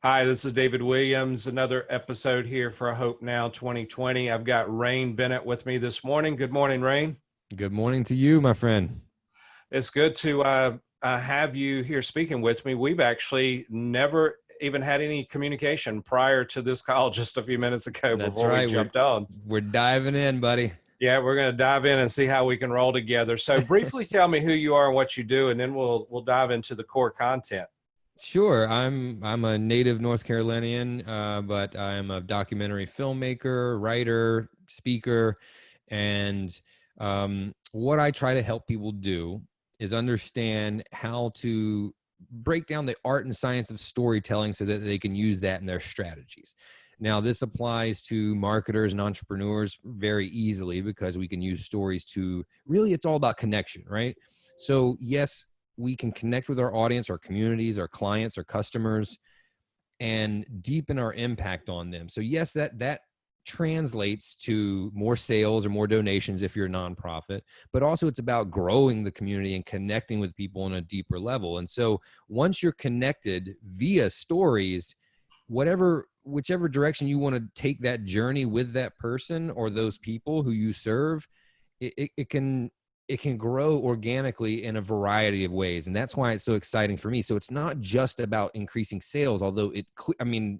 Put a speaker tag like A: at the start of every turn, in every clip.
A: Hi, this is David Williams. Another episode here for Hope Now 2020. I've got Rain Bennett with me this morning. Good morning, Rain.
B: Good morning to you, my friend.
A: It's good to have you here speaking with me. We've actually never even had any communication prior to this call just a few minutes ago
B: That's
A: before we
B: right.
A: jumped on.
B: We're diving in, buddy.
A: Yeah, we're going to dive in and see how we can roll together. So briefly tell me who you are and what you do, and then we'll dive into the core content.
B: Sure. I'm a native North Carolinian, but I'm a documentary filmmaker, writer, speaker, and what I try to help people do is understand how to break down the art and science of storytelling so that they can use that in their strategies. Now, this applies to marketers and entrepreneurs very easily because we can use stories to really, it's all about connection, right? So yes, we can connect with our audience, our communities, our clients, our customers, and deepen our impact on them. So yes, that translates to more sales or more donations if you're a nonprofit, but also it's about growing the community and connecting with people on a deeper level. And so once you're connected via stories, whichever direction you want to take that journey with that person or those people who you serve, it can grow organically in a variety of ways. And that's why it's so exciting for me. So it's not just about increasing sales, although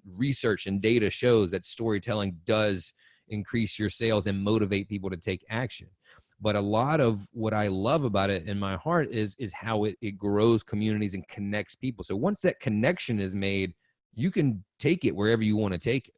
B: research and data shows that storytelling does increase your sales and motivate people to take action. But a lot of what I love about it in my heart is how it grows communities and connects people. So once that connection is made, you can take it wherever you want to take it.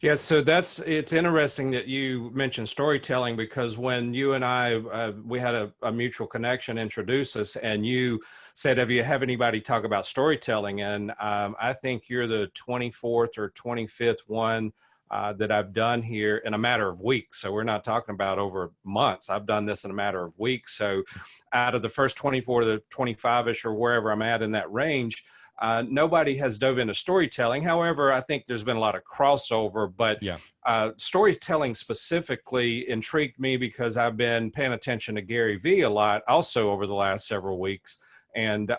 A: Yeah, so it's interesting that you mentioned storytelling because when you and I, we had a mutual connection introduce us, and you said, have you have anybody talk about storytelling? And I think you're the 24th or 25th one that I've done here in a matter of weeks. So we're not talking about over months. I've done this in a matter of weeks. So out of the first 24 to the 25-ish or wherever I'm at in that range, nobody has dove into storytelling. However, I think there's been a lot of crossover, but
B: Yeah.
A: Storytelling specifically intrigued me because I've been paying attention to Gary Vee a lot also over the last several weeks. And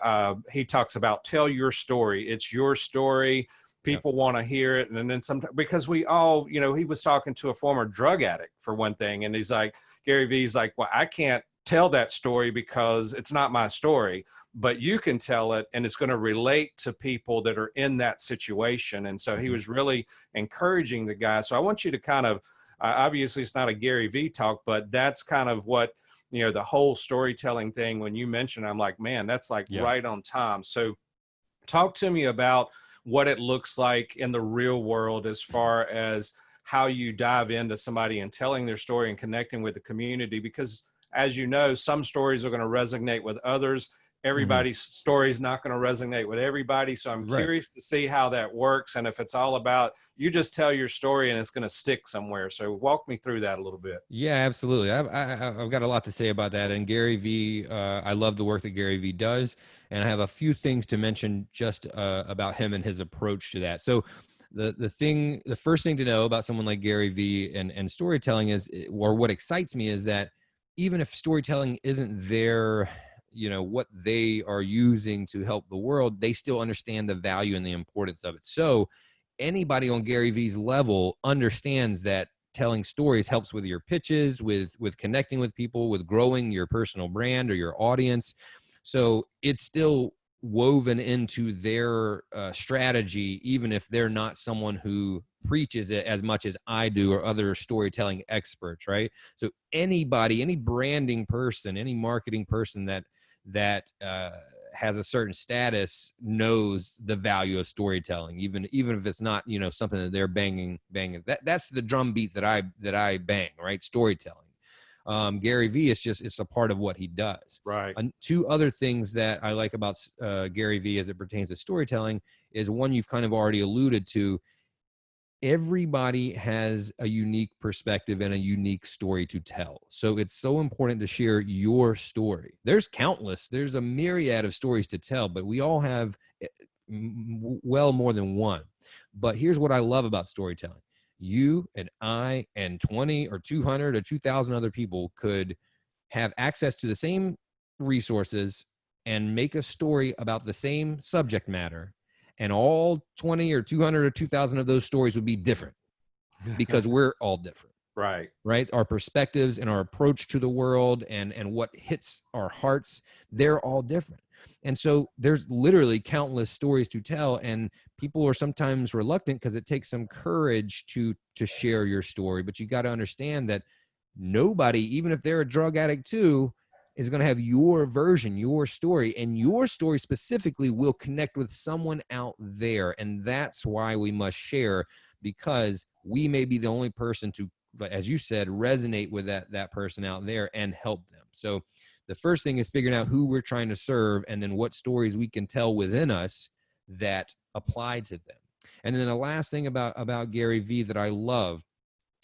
A: he talks about tell your story. It's your story. People want to hear it. And then sometimes, because we all, he was talking to a former drug addict for one thing. And he's like, Gary Vee's like, well, I can't tell that story because it's not my story, but you can tell it and it's going to relate to people that are in that situation. And so he was really encouraging the guy. So I want you to kind of, obviously it's not a Gary Vee talk, but that's kind of what, the whole storytelling thing, when you mentioned, I'm like, man, that's like right on time. So talk to me about what it looks like in the real world as far as how you dive into somebody and telling their story and connecting with the community, because as you know, some stories are going to resonate with others. Everybody's story is not going to resonate with everybody. So I'm curious to see how that works. And if it's all about you just tell your story and it's going to stick somewhere. So walk me through that a little bit.
B: Yeah, absolutely. I've got a lot to say about that. And Gary Vee, I love the work that Gary Vee does. And I have a few things to mention just about him and his approach to that. So the first thing to know about someone like Gary Vee and storytelling is, or what excites me is that even if storytelling isn't their, what they are using to help the world, they still understand the value and the importance of it. So anybody on Gary Vee's level understands that telling stories helps with your pitches, with connecting with people, with growing your personal brand or your audience. So it's still woven into their strategy, even if they're not someone who preaches it as much as I do or other storytelling experts, right? So anybody, any branding person, any marketing person that has a certain status knows the value of storytelling, even if it's not, something that they're banging. That's the drum beat that I bang, right? Storytelling. Gary Vee it's a part of what he does.
A: Right.
B: And two other things that I like about Gary Vee as it pertains to storytelling is, one, you've kind of already alluded to. Everybody has a unique perspective and a unique story to tell. So it's so important to share your story. There's a myriad of stories to tell, but we all have well more than one. But here's what I love about storytelling. You and I and 20 or 200 or 2,000 other people could have access to the same resources and make a story about the same subject matter and all 20 or 200 or 2,000 of those stories would be different because we're all different.
A: Right.
B: Right. Our perspectives and our approach to the world and what hits our hearts, they're all different. And so there's literally countless stories to tell, and people are sometimes reluctant because it takes some courage to share your story. But you got to understand that nobody, even if they're a drug addict too, is going to have your version, your story, and your story specifically will connect with someone out there. And that's why we must share, because we may be the only person to, but as you said, resonate with that person out there and help them. So the first thing is figuring out who we're trying to serve, and then what stories we can tell within us that apply to them. And then the last thing about Gary Vee that I love,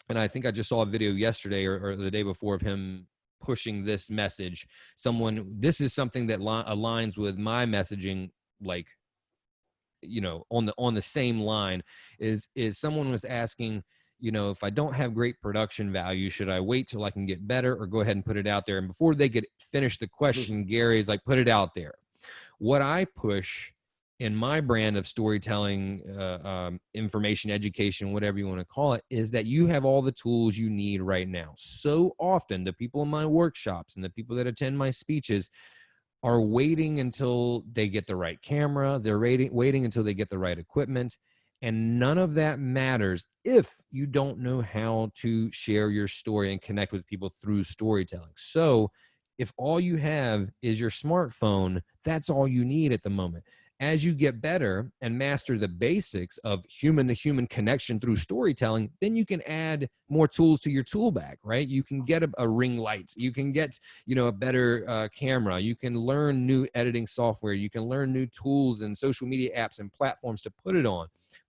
B: and I think I just saw a video yesterday or the day before of him pushing this message. This is something that aligns with my messaging, like, you know, on the same line, is someone was asking, you know, if I don't have great production value, should I wait till I can get better or go ahead and put it out there? And before they could finish the question, Gary is like, put it out there. What I push in my brand of storytelling, information, education, whatever you want to call it, is that you have all the tools you need right now. So often the people in my workshops and the people that attend my speeches are waiting until they get the right camera. They're waiting until they get the right equipment. And none of that matters if you don't know how to share your story and connect with people through storytelling. So if all you have is your smartphone, that's all you need at the moment. As you get better and master the basics of human-to-human connection through storytelling, then you can add more tools to your tool bag, right? You can get a ring light. You can get, you know, a better camera. You can learn new editing software. You can learn new tools and social media apps and platforms to put it on.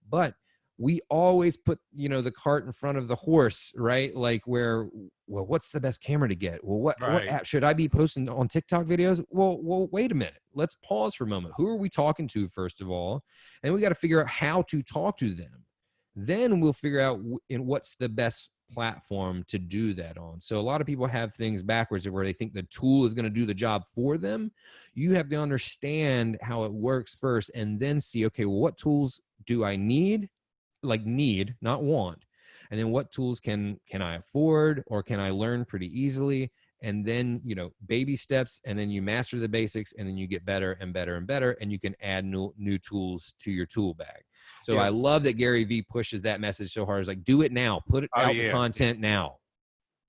B: But we always put, you know, the cart in front of the horse, right? Like well, what's the best camera to get? Well, what app should I be posting on TikTok videos? Well, wait a minute. Let's pause for a moment. Who are we talking to, first of all? And we got to figure out how to talk to them. Then we'll figure out in what's the best platform to do that on. So a lot of people have things backwards where they think the tool is going to do the job for them. You have to understand how it works first and then see, okay, well, what tools do I need? Like need, not want. And then what tools can I afford or can I learn pretty easily? And then, you know, baby steps, and then you master the basics, and then you get better and better and better, and you can add new tools to your tool bag. So I love that Gary Vee pushes that message so hard. It's like, do it now, put it out the content now.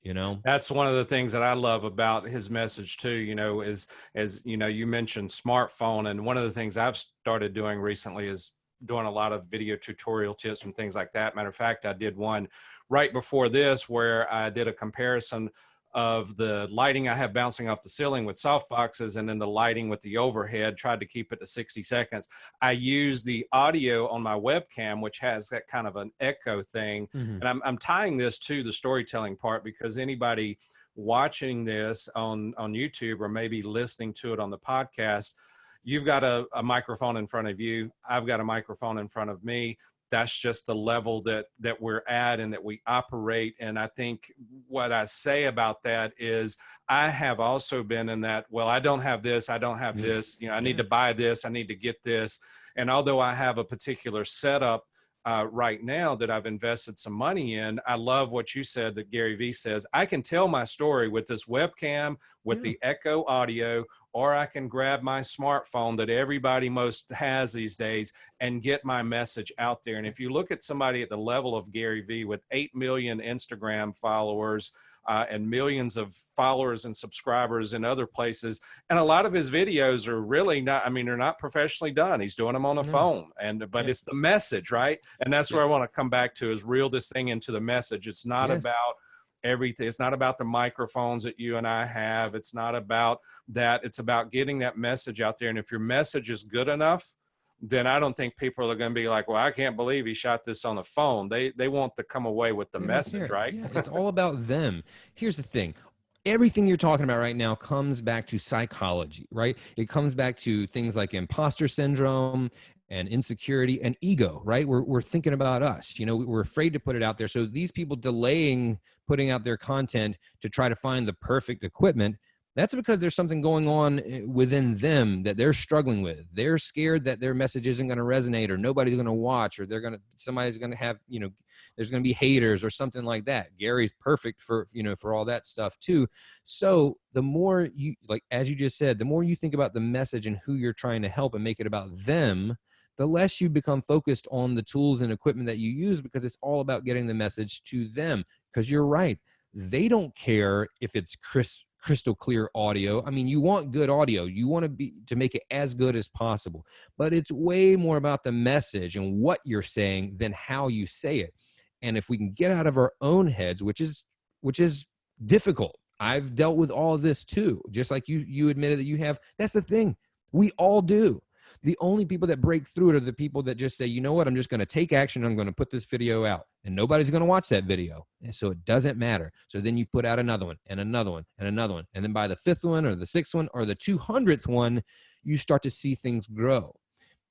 B: You know,
A: that's one of the things that I love about his message too, you know, is, as you know, you mentioned smartphone. And one of the things I've started doing recently is doing a lot of video tutorial tips and things like that. Matter of fact, I did one right before this where I did a comparison of the lighting I have bouncing off the ceiling with soft boxes and then the lighting with the overhead, tried to keep it to 60 seconds. I use the audio on my webcam, which has that kind of an echo thing. And I'm tying this to the storytelling part, because anybody watching this on YouTube or maybe listening to it on the podcast, you've got a microphone in front of you. I've got a microphone in front of me. That's just the level that we're at and that we operate. And I think what I say about that is I have also been in that, well, I don't have this, I don't have this, you know, I need to buy this, I need to get this. And although I have a particular setup right now that I've invested some money in, I love what you said that Gary Vee says. I can tell my story with this webcam, with the echo audio, or I can grab my smartphone that everybody most has these days and get my message out there. And if you look at somebody at the level of Gary Vee with 8 million Instagram followers, and millions of followers and subscribers in other places. And a lot of his videos are really not, I mean, they're not professionally done. He's doing them on a phone, but it's the message, right? And that's where I want to come back to, is reel this thing into the message. It's not about everything. It's not about the microphones that you and I have. It's not about that. It's about getting that message out there. And if your message is good enough, then I don't think people are going to be like, well, I can't believe he shot this on the phone. They want to come away with the message, right?
B: Yeah, it's all about them. Here's the thing. Everything you're talking about right now comes back to psychology, right? It comes back to things like imposter syndrome and insecurity and ego, right? We're thinking about us, you know, we're afraid to put it out there. So these people delaying putting out their content to try to find the perfect equipment, That's because there's something going on within them that they're struggling with. They're scared that their message isn't going to resonate, or nobody's going to watch, or somebody's going to have, there's going to be haters or something like that. Gary's perfect for, for all that stuff too. So the more you, like, as you just said, the more you think about the message and who you're trying to help and make it about them, the less you become focused on the tools and equipment that you use, because it's all about getting the message to them. Because you're right. They don't care if it's crystal clear audio. I mean, you want good audio. You want to make it as good as possible, but it's way more about the message and what you're saying than how you say it. And if we can get out of our own heads, which is difficult. I've dealt with all of this too. Just like you admitted that you have. That's the thing. We all do. The only people that break through it are the people that just say, you know what, I'm just going to take action. I'm going to put this video out, and nobody's going to watch that video. And so it doesn't matter. So then you put out another one and another one and another one. And then by the 5th one or the 6th one or the 200th one, you start to see things grow.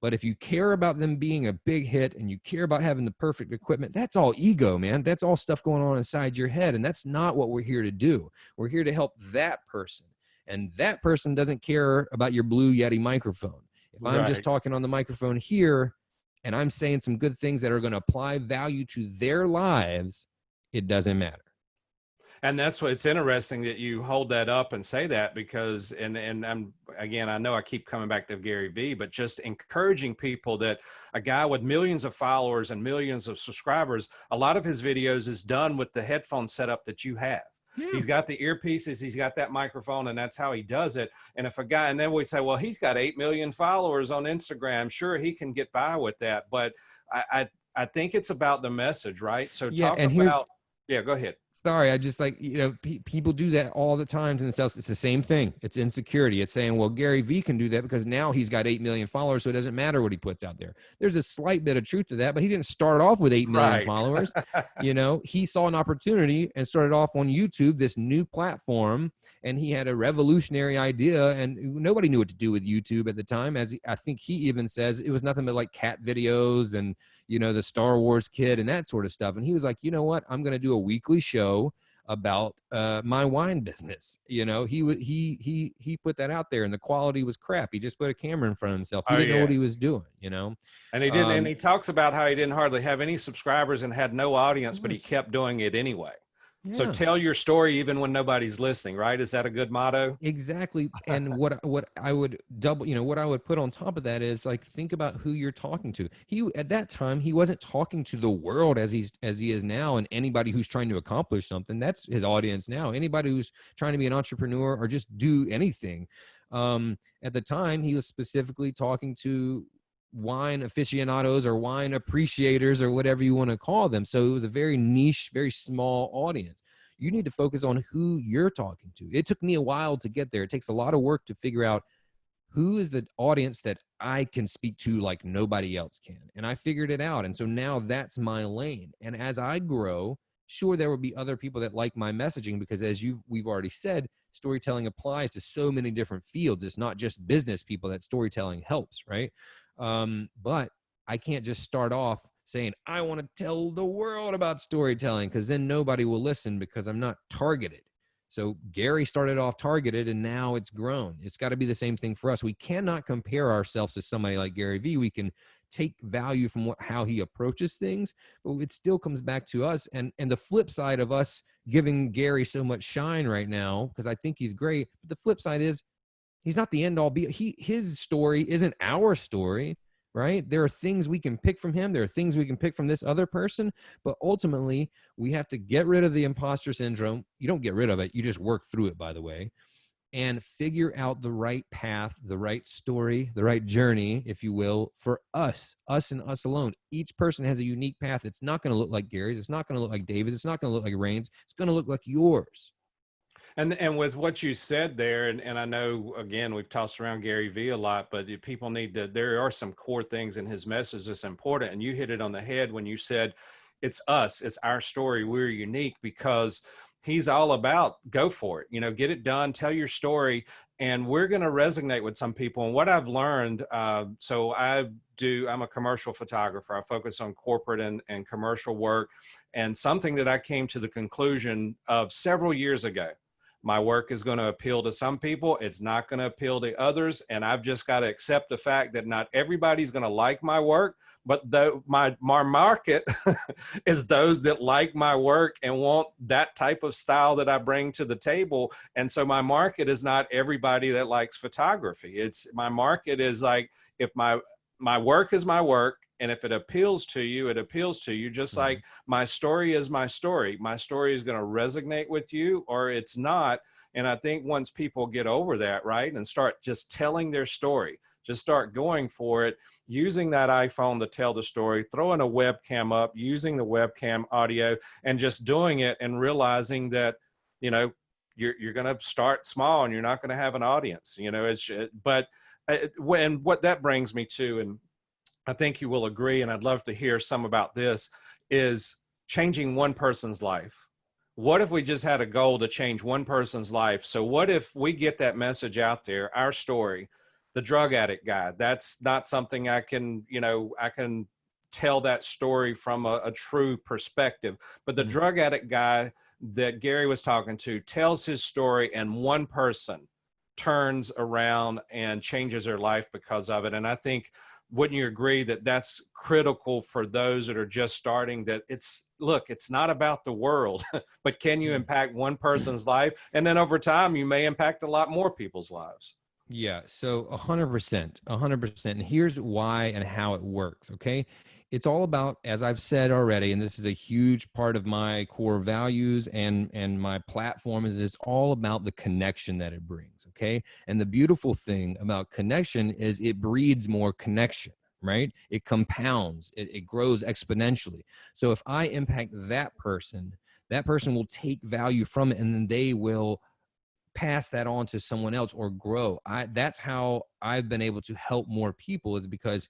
B: But if you care about them being a big hit and you care about having the perfect equipment, that's all ego, man. That's all stuff going on inside your head. And that's not what we're here to do. We're here to help that person. And that person doesn't care about your Blue Yeti microphone. If I'm just talking on the microphone here and I'm saying some good things that are going to apply value to their lives, it doesn't matter.
A: And that's what it's interesting that you hold that up and say that, because, and I'm, again, I know I keep coming back to Gary Vee, but just encouraging people that a guy with millions of followers and millions of subscribers, a lot of his videos is done with the headphone setup that you have. Yeah. He's got the earpieces, he's got that microphone, and that's how he does it. And if a guy, and then we say, well, he's got 8 million followers on Instagram, sure, he can get by with that. But I think it's about the message, right? So talk about, yeah, go ahead.
B: Sorry, I just like, people do that all the time to themselves. It's the same thing. It's insecurity. It's saying, well, Gary Vee can do that because now he's got 8 million followers, so it doesn't matter what he puts out there. There's a slight bit of truth to that, but he didn't start off with 8 million followers. He saw an opportunity and started off on YouTube, this new platform, and he had a revolutionary idea, and nobody knew what to do with YouTube at the time. I think he even says it was nothing but like cat videos and, the Star Wars kid and that sort of stuff. And he was like, you know what? I'm going to do a weekly show about my wine business. He put that out there, and the quality was crap. He just put a camera in front of himself. He didn't know what he was doing,
A: And he didn't. And he talks about how he didn't hardly have any subscribers and had no audience, but he kept doing it anyway. Yeah. So tell your story even when nobody's listening, right? Is that a good motto?
B: Exactly. And what I would what I would put on top of that is, like, think about who you're talking to. At that time, he wasn't talking to the world as he is now, and anybody who's trying to accomplish something. That's his audience now. Anybody who's trying to be an entrepreneur or just do anything. At the time, he was specifically talking to wine aficionados or wine appreciators or whatever you want to call them. So it was a very niche, very small audience. You need to focus on who you're talking to. It took me a while to get there. It takes a lot of work to figure out who is the audience that I can speak to like nobody else can. And I figured it out. And so now that's my lane. And as I grow, sure, there will be other people that like my messaging, because as we've already said, storytelling applies to so many different fields. It's not just business people that storytelling helps, right? But I can't just start off saying, I want to tell the world about storytelling, because then nobody will listen because I'm not targeted. So Gary started off targeted, and now it's grown. It's got to be the same thing for us. We cannot compare ourselves to somebody like Gary Vee. We can take value from how he approaches things, but it still comes back to us. And the flip side of us giving Gary so much shine right now, because I think he's great, but the flip side is, he's not the end all be. His story isn't our story, right? There are things we can pick from him. There are things we can pick from this other person, but ultimately we have to get rid of the imposter syndrome. You don't get rid of it. You just work through it, by the way, and figure out the right path, the right story, the right journey, if you will, for us and us alone. Each person has a unique path. It's not going to look like Gary's. It's not going to look like David's. It's not going to look like Rain's. It's going to look like yours.
A: And with what you said there, and I know, again, we've tossed around Gary Vee a lot, but people need to, there are some core things in his message that's important. And you hit it on the head when you said, it's us, it's our story, we're unique, because he's all about go for it, get it done, tell your story, and we're going to resonate with some people. And what I've learned, so I'm a commercial photographer. I focus on corporate and commercial work. And something that I came to the conclusion of several years ago, My work is going to appeal to some people. It's not going to appeal to others. And I've just got to accept the fact that not everybody's going to like my work, but my market is those that like my work and want that type of style that I bring to the table. And so my market is not everybody that likes photography. It's my market is like, if my work is my work, and if it appeals to you, it appeals to you. Just like my story is my story. My story is going to resonate with you or it's not. And I think once people get over that, right, and start just telling their story, just start going for it, using that iPhone to tell the story, throwing a webcam up, using the webcam audio, and just doing it and realizing that, you know, you're going to start small and you're not going to have an audience, you know, but when what that brings me to, and I think you will agree, and I'd love to hear some about this, is changing one person's life. What if we just had a goal to change one person's life? So what if we get that message out there, our story, the drug addict guy? That's not something I can, you know, I can tell that story from a true perspective. But the drug addict guy that Gary was talking to tells his story, and one person turns around and changes their life because of it. And I think, wouldn't you agree that that's critical for those that are just starting, that it's not about the world, but can you impact one person's life? And then over time, you may impact a lot more people's lives.
B: Yeah. So 100%, 100%. And here's why and how it works. Okay. It's all about, as I've said already, and this is a huge part of my core values and my platform, is it's all about the connection that it brings. Okay. And the beautiful thing about connection is it breeds more connection, right? It compounds, it grows exponentially. So if I impact that person will take value from it, and then they will pass that on to someone else or grow. That's how I've been able to help more people, is because,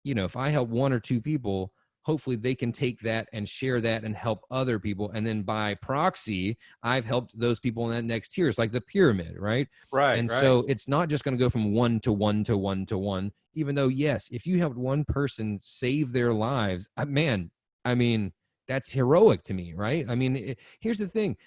B: you know, if I help one or two people, hopefully they can take that and share that and help other people. And then by proxy, I've helped those people in that next tier. It's like the pyramid, right?
A: Right,
B: And
A: right.
B: so it's not just going to go from one to one to one to one, even though, yes, if you helped one person save their lives, man, I mean, that's heroic to me, right? I mean, here's the thing.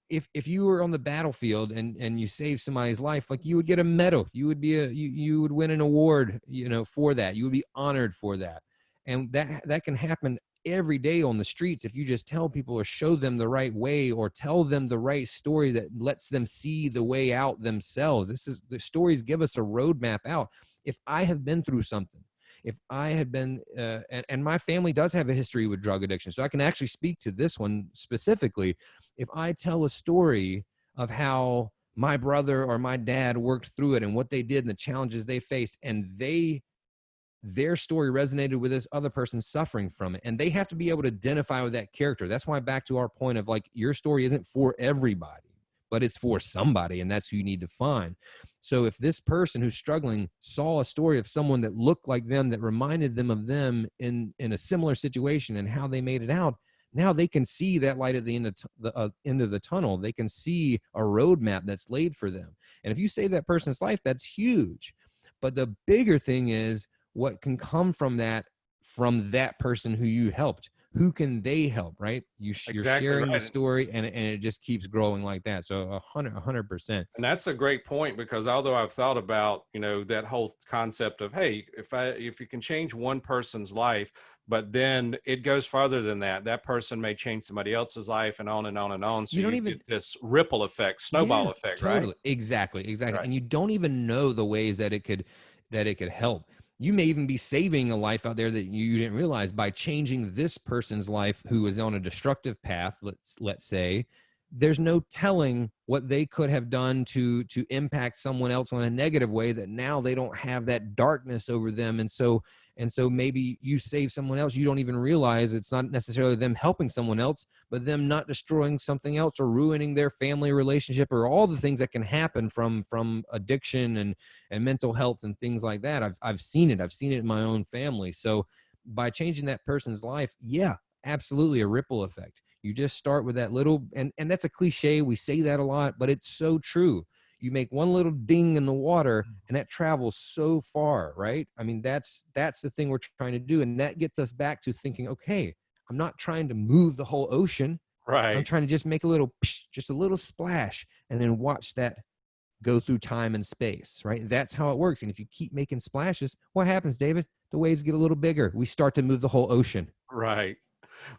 B: If you were on the battlefield and you saved somebody's life, like, you would get a medal, you would be you would win an award, you know, for that. You would be honored for that. And that can happen every day on the streets if you just tell people or show them the right way or tell them the right story that lets them see the way out themselves. The stories give us a roadmap out. If I have been through something, if I had been, and my family does have a history with drug addiction, so I can actually speak to this one specifically. If I tell a story of how my brother or my dad worked through it and what they did and the challenges they faced, and their story resonated with this other person suffering from it, and they have to be able to identify with that character. That's why, back to our point of, like, your story isn't for everybody, but it's for somebody, and that's who you need to find. So if this person who's struggling saw a story of someone that looked like them, that reminded them of them in a similar situation and how they made it out, now they can see that light at the end of the tunnel. They can see a roadmap that's laid for them. And if you save that person's life, that's huge. But the bigger thing is what can come from that person who you helped. Who can they help, right? You're
A: Exactly
B: sharing the
A: right.
B: story, and it just keeps growing like that. So 100%.
A: And that's a great point, because although I've thought about, you know, that whole concept of, hey, if you can change one person's life, but then it goes farther than that, that person may change somebody else's life, and on and on and on. So
B: You don't
A: you
B: even,
A: get this ripple effect, snowball
B: yeah,
A: effect, right?
B: totally. Exactly.
A: Right.
B: And you don't even know the ways that it could help. You may even be saving a life out there that you didn't realize by changing this person's life who is on a destructive path. Let's say there's no telling what they could have done to impact someone else in a negative way, that now they don't have that darkness over them. And so maybe you save someone else, you don't even realize it's not necessarily them helping someone else, but them not destroying something else or ruining their family relationship, or all the things that can happen from addiction and mental health and things like that. I've seen it in my own family. So by changing that person's life, yeah, absolutely, a ripple effect. You just start with that little, and that's a cliche, we say that a lot, but it's so true. You make one little ding in the water and that travels so far, right? I mean, that's the thing we're trying to do. And that gets us back to thinking, okay, I'm not trying to move the whole ocean. I'm
A: Right.
B: trying to just make a little, just a little splash, and then watch that go through time and space, right? That's how it works. And if you keep making splashes, what happens, David? The waves get a little bigger. We start to move the whole ocean.
A: Right.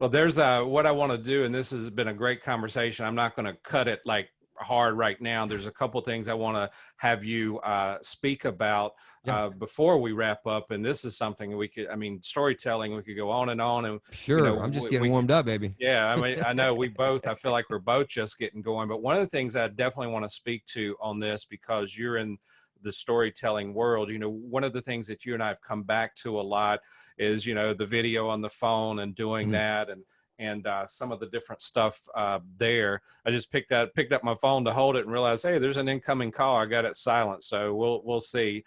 A: Well, there's what I want to do, and this has been a great conversation. I'm not going to cut it like hard right now. There's a couple things I want to have you speak about
B: Yeah,
A: before we wrap up. And this is something we could, I mean, storytelling, we could go on, and,
B: sure. I'm just getting
A: we could,
B: warmed up, baby.
A: yeah, I mean, I know I feel like we're both just getting going. But one of the things I definitely want to speak to on this, because you're in the storytelling world, one of the things that you and I have come back to a lot is, the video on the phone and doing
B: Mhm.
A: that, and some of the different stuff there. I just picked up my phone to hold it and realized, hey, there's an incoming call. I got it silent, so we'll see.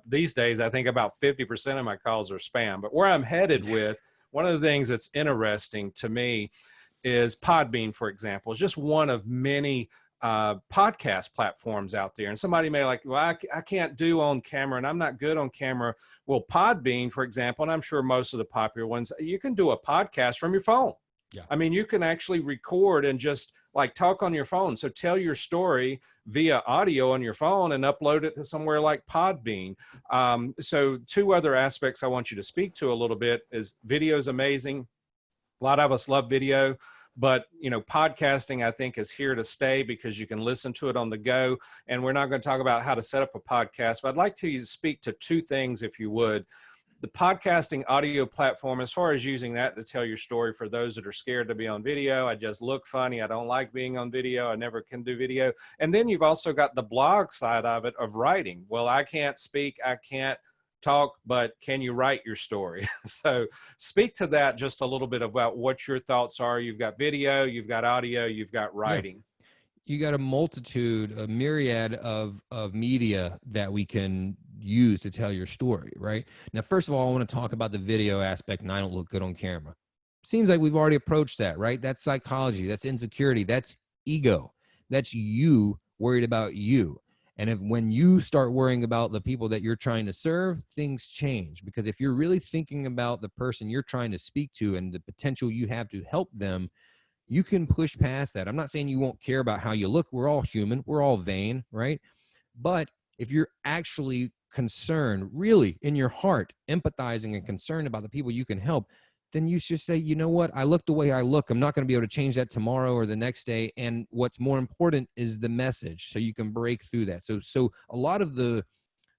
A: These days, I think about 50% of my calls are spam. But where I'm headed with, one of the things that's interesting to me is Podbean, for example, is just one of many podcast platforms out there. And somebody may like, well, I can't do on camera and I'm not good on camera. Well, Podbean, for example, and I'm sure most of the popular ones, you can do a podcast from your phone.
B: Yeah.
A: I mean, you can actually record and just like talk on your phone. So tell your story via audio on your phone and upload it to somewhere like Podbean. So two other aspects I want you to speak to a little bit is video is amazing. A lot of us love video, but podcasting I think is here to stay because you can listen to it on the go. And we're not going to talk about how to set up a podcast, but I'd like to speak to two things, if you would. The podcasting audio platform, as far as using that to tell your story for those that are scared to be on video. I just look funny. I don't like being on video. I never can do video. And then you've also got the blog side of it, of writing. Well, I can't speak, I can't talk, but can you write your story? So speak to that just a little bit about what your thoughts are. You've got video, you've got audio, you've got writing.
B: You got a multitude, a myriad of media that we can use to tell your story, right? Now, first of all, I want to talk about the video aspect, and I don't look good on camera. Seems like we've already approached that, right? That's psychology, that's insecurity, that's ego, that's you worried about you. And when you start worrying about the people that you're trying to serve, things change. Because if you're really thinking about the person you're trying to speak to and the potential you have to help them, you can push past that. I'm not saying you won't care about how you look. We're all human. We're all vain, right? But if you're actually concerned, really in your heart, empathizing and concerned about the people you can help, then you should say, you know what? I look the way I look. I'm not going to be able to change that tomorrow or the next day. And what's more important is the message. So you can break through that. So a lot of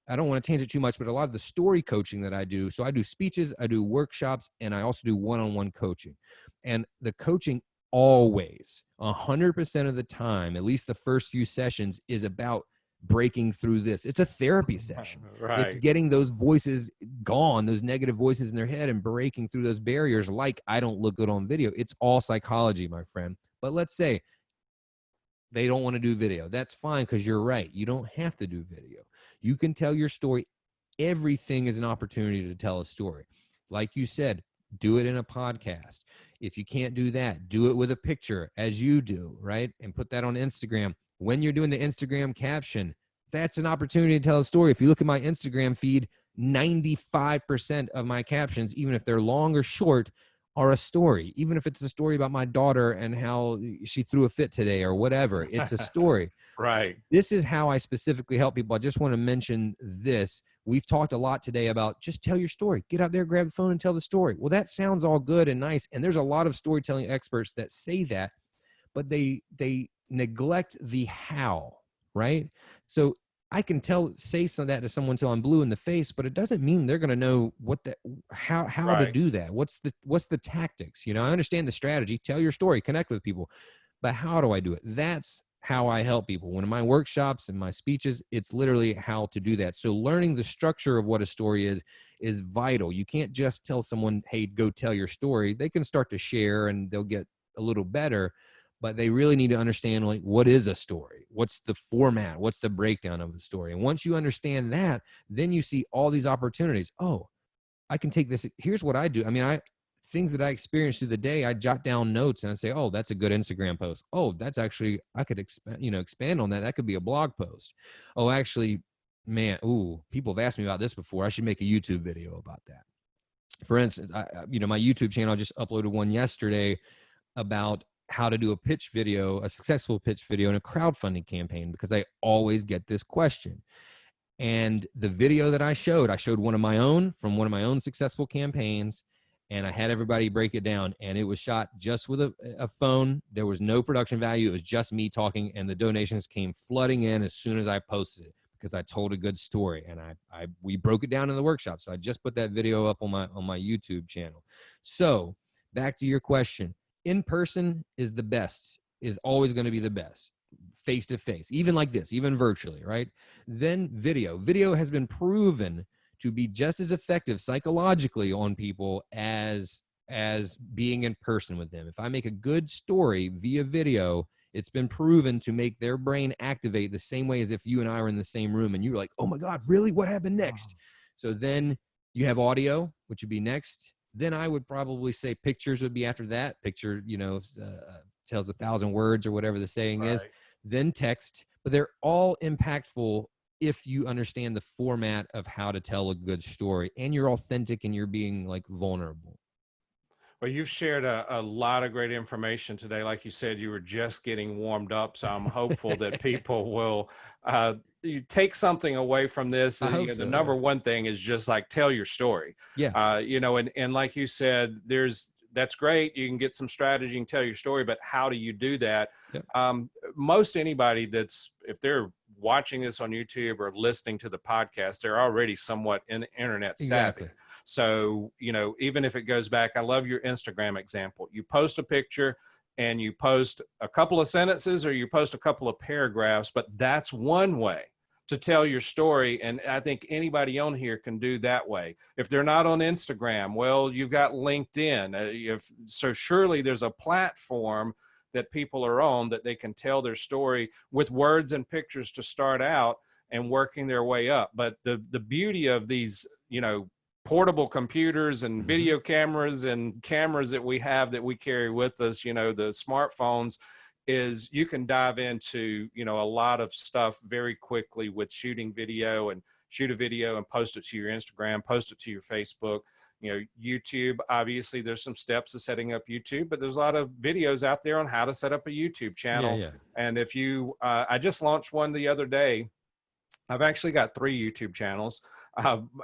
B: I don't want to change it too much, but a lot of the story coaching that I do, so I do speeches, I do workshops, and I also do one-on-one coaching. And the coaching always, 100% of the time, at least the first few sessions, is about breaking through this. It's a therapy session.
A: Right.
B: It's getting those voices gone, those negative voices in their head, and breaking through those barriers like I don't look good on video. It's all psychology, my friend. But let's say they don't want to do video. That's fine, because you're right. You don't have to do video. You can tell your story. Everything is an opportunity to tell a story. Like you said, do it in a podcast. If you can't do that, do it with a picture, as you do, right? And put that on Instagram. When you're doing the Instagram caption, that's an opportunity to tell a story. If you look at my Instagram feed, 95% of my captions, even if they're long or short, are a story. Even if it's a story about my daughter and how she threw a fit today or whatever, it's a story.
A: Right.
B: This is how I specifically help people. I just want to mention this. We've talked a lot today about just tell your story. Get out there, grab the phone and tell the story. Well, that sounds all good and nice. And there's a lot of storytelling experts that say that, but they neglect the how, right? So I can say some of that to someone till I'm blue in the face, but it doesn't mean they're going to know how to
A: Right.
B: do that. What's the tactics? I understand the strategy, tell your story, connect with people, but how do I do it? That's how I help people. When in my workshops and my speeches, it's literally how to do that. So learning the structure of what a story is vital. You can't just tell someone, hey, go tell your story. They can start to share and they'll get a little better, but they really need to understand, like, what is a story? What's the format? What's the breakdown of the story? And once you understand that, then you see all these opportunities. Oh, I can take this. Here's what I do. I mean, things that I experience through the day, I jot down notes and I say, oh, that's a good Instagram post. Oh, that's actually, I could expand on that. That could be a blog post. Oh, actually, man, people have asked me about this before. I should make a YouTube video about that. For instance, my YouTube channel, I just uploaded one yesterday about how to do a pitch video, a successful pitch video in a crowdfunding campaign, because I always get this question. And the video that I showed one of my own from one of my own successful campaigns, and I had everybody break it down. And it was shot just with a phone. There was no production value. It was just me talking, and the donations came flooding in as soon as I posted it, because I told a good story, and we broke it down in the workshop. So I just put that video up on my YouTube channel. So back to your question, in person is the best, is always going to be the best, face to face, even like this, even virtually, right? Then video has been proven to be just as effective psychologically on people as being in person with them. If I make a good story via video, it's been proven to make their brain activate the same way as if you and I were in the same room and you were like, oh my God, really? What happened next? So then you have audio, which would be next. Then I would probably say pictures would be after that. Picture, tells 1,000 words or whatever the saying is. Then text, but they're all impactful if you understand the format of how to tell a good story and you're authentic and you're being like vulnerable.
A: Well, you've shared a lot of great information today. Like you said, you were just getting warmed up. So I'm hopeful that people will you take something away from this. The number one thing is just like tell your story.
B: Yeah.
A: And like you said, that's great. You can get some strategy and tell your story, but how do you do that? Yep. Most anybody if they're watching this on YouTube or listening to the podcast, they're already somewhat internet savvy. Exactly. So, even if it goes back, I love your Instagram example. You post a picture and you post a couple of sentences or you post a couple of paragraphs, but that's one way to tell your story. And I think anybody on here can do that way. If they're not on Instagram, well, you've got LinkedIn. So surely there's a platform that people are on that they can tell their story with words and pictures to start out and working their way up. But the beauty of these, portable computers and video cameras and cameras that we have that we carry with us, the smartphones, is you can dive into, a lot of stuff very quickly with shooting video and shoot a video and post it to your Instagram, post it to your Facebook. YouTube, obviously there's some steps to setting up YouTube, but there's a lot of videos out there on how to set up a YouTube channel. Yeah. And if you, I just launched one the other day. I've actually got 3 YouTube channels,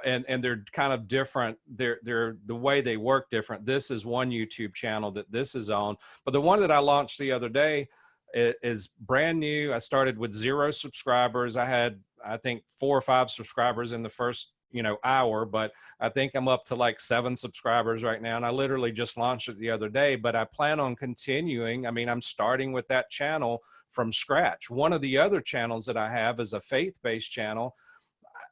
A: and they're kind of different. They're the way they work different. This is one YouTube channel that this is on, but the one that I launched the other day is brand new. I started with 0 subscribers. I had, I think, 4 or 5 subscribers in the first hour, but I think I'm up to like 7 subscribers right now. And I literally just launched it the other day, but I plan on continuing. I mean, I'm starting with that channel from scratch. One of the other channels that I have is a faith-based channel.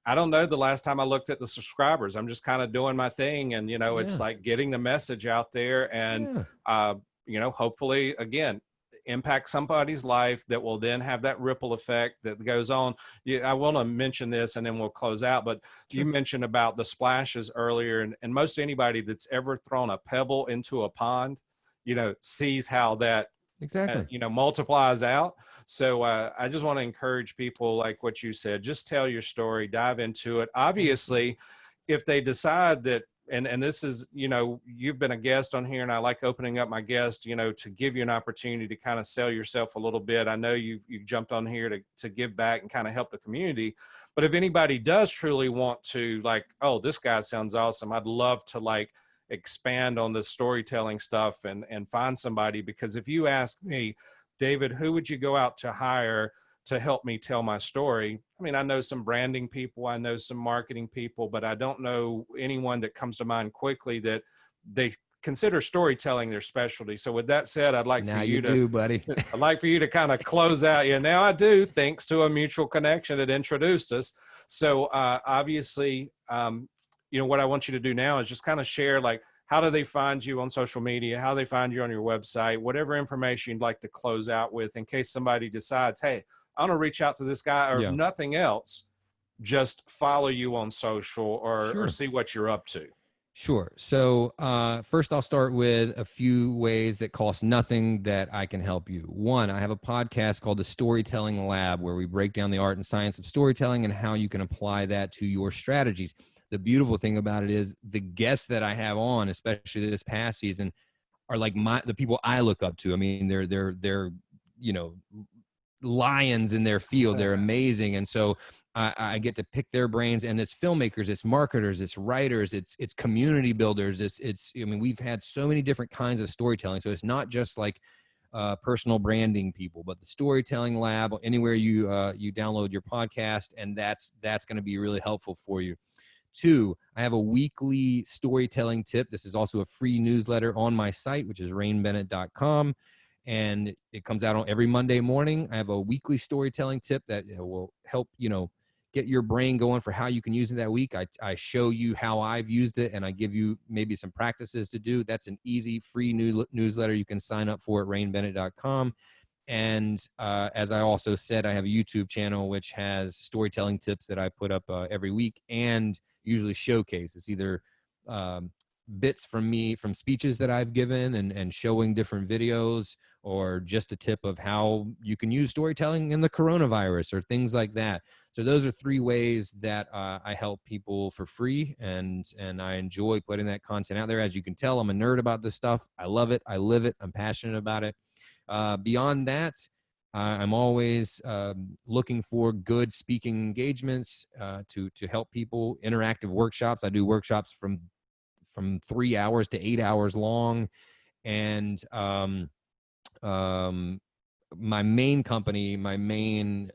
A: I don't know the last time I looked at the subscribers. I'm just kind of doing my thing. And, it's like getting the message out there and, hopefully again, impact somebody's life that will then have that ripple effect that goes on. I want to mention this and then we'll close out, but you mentioned about the splashes earlier, and most anybody that's ever thrown a pebble into a pond, sees how that exactly multiplies out. So I just want to encourage people, like what you said, just tell your story, dive into it. Obviously, if they decide that, and this is, you've been a guest on here, and I like opening up my guest, to give you an opportunity to kind of sell yourself a little bit. I know you've jumped on here to give back and kind of help the community. But if anybody does truly want to, like, oh, this guy sounds awesome, I'd love to expand on the storytelling stuff and find somebody. Because if you ask me, David, who would you go out to hire to help me tell my story? I mean, I know some branding people, I know some marketing people, but I don't know anyone that comes to mind quickly that they consider storytelling their specialty. So with that said, I'd like
B: now
A: for you to,
B: do, buddy.
A: I'd like for you to kind of close out. Yeah, now I do, thanks to a mutual connection that introduced us. So obviously, what I want you to do now is just kind of share, how do they find you on social media? How do they find you on your website? Whatever information you'd like to close out with, in case somebody decides, hey, I want to reach out to this guy, or if nothing else, just follow you on social or see what you're up to.
B: Sure. So first I'll start with a few ways that cost nothing that I can help you. One, I have a podcast called The Storytelling Lab, where we break down the art and science of storytelling and how you can apply that to your strategies. The beautiful thing about it is the guests that I have on, especially this past season, are like the people I look up to. I mean, they're you know, lions in their field. They're amazing. And so I get to pick their brains, and it's filmmakers, it's marketers, it's writers, it's community builders. I mean, we've had so many different kinds of storytelling. So it's not just like personal branding people, but the storytelling lab, anywhere you download your podcast. And that's going to be really helpful for you. 2, I have a weekly storytelling tip. This is also a free newsletter on my site, which is rainbennett.com. And it comes out on every Monday morning. I have a weekly storytelling tip that will help, get your brain going for how you can use it that week. I show you how I've used it, and I give you maybe some practices to do. That's an easy free newsletter you can sign up for at rainbennett.com. And as I also said, I have a YouTube channel which has storytelling tips that I put up every week, and usually showcase. It's either bits from me, from speeches that I've given, and showing different videos, or just a tip of how you can use storytelling in the coronavirus or things like that. So those are 3 ways that I help people for free, and I enjoy putting that content out there. As you can tell, I'm a nerd about this stuff. I love it. I live it. I'm passionate about it. Beyond that, I'm always looking for good speaking engagements to help people. Interactive workshops. I do workshops from 3 hours to 8 hours long. And my main company, my main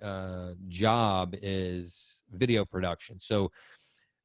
B: job is video production. So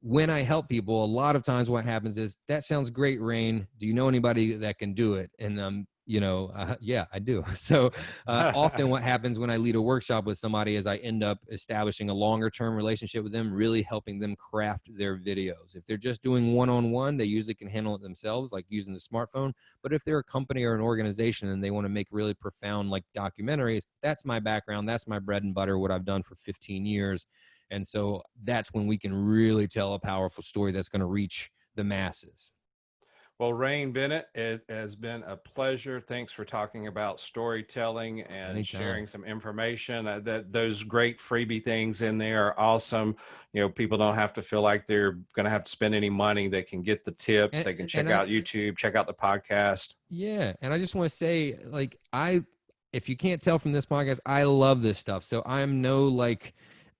B: when I help people, a lot of times what happens is, that sounds great, Rain. Do you know anybody that can do it? And yeah, I do. So often what happens when I lead a workshop with somebody is I end up establishing a longer term relationship with them, really helping them craft their videos. If they're just doing one-on-one, they usually can handle it themselves, like using the smartphone. But if they're a company or an organization and they want to make really profound, like, documentaries, that's my background. That's my bread and butter, what I've done for 15 years. And so that's when we can really tell a powerful story that's going to reach the masses.
A: Well, Rain Bennett, it has been a pleasure. Thanks for talking about storytelling and
B: Anytime.
A: sharing some information. That those great freebie things in there are awesome. People don't have to feel like they're going to have to spend any money. They can get the tips. They can check out YouTube, check out the podcast.
B: Yeah, and I just want to say, like, if you can't tell from this podcast, I love this stuff. So I'm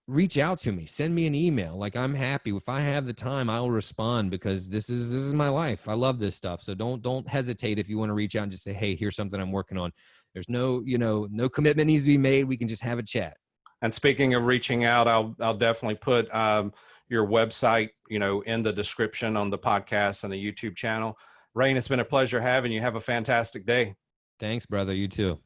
B: reach out to me, send me an email. Like, I'm happy. If I have the time, I'll respond, because this is my life. I love this stuff. So don't hesitate if you want to reach out and just say, hey, here's something I'm working on. There's no commitment needs to be made. We can just have a chat.
A: And speaking of reaching out, I'll definitely put your website, in the description on the podcast and the YouTube channel. Rain, it's been a pleasure having you. Have a fantastic day.
B: Thanks, brother. You too.